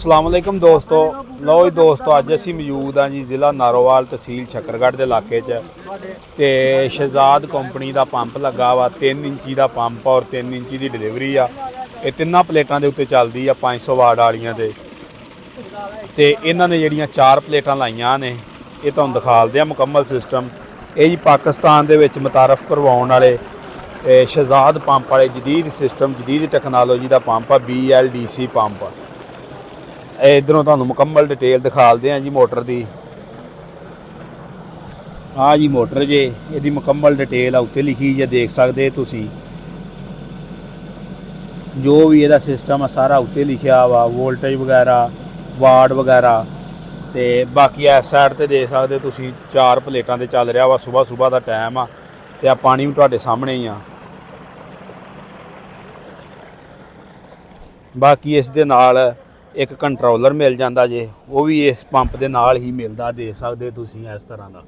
अस्सलाम वालेकुम दोस्तों। लो जी दोस्तों, अज असी मौजूद हाँ जी जिला नारोवाल तहसील शक्करगढ़ के इलाके ते शहजाद कंपनी का पंप लगा वा 3 इंची का पंप और 3 इंची की डिलीवरी आ। ये तिना प्लेटा के उत्ते चलती है 500 वाट वालियां ते इन्हां ने जिहड़ियां 4 प्लेटा लाइया ने ये तुहानूं दिखालदे आ मुकम्मल सिस्टम। ये जी पाकिस्तान दे विच मुतारफ करवाउण वाले शहजाद पंप वाले जदीद सिस्टम जदीद टैक्नोलॉजी का पंप आ BLDC पंप। इधरों तुहानूं मुकम्मल डिटेल दिखालदे हैं जी मोटर की। हाँ जी मोटर जे ये मुकम्मल डिटेल उत्ते लिखी जे देख सकते तुसीं। जो भी यदा सिस्टम है सारा उत्ते लिखा वा, वोल्टेज वगैरह वाट वगैरह। तो बाकी इस साइड ते देख सकते तुसीं 4 प्लेटां ते चल रहा वा। सुबह सुबह का टाइम आ ते पानी भी तुहाडे सामने ही आ। बाकी इस दे नाल एक कंट्रोलर मिल जाता जे, वो भी इस पंप के नाल ही मिलता, देख सकते तुसीं इस तरह का।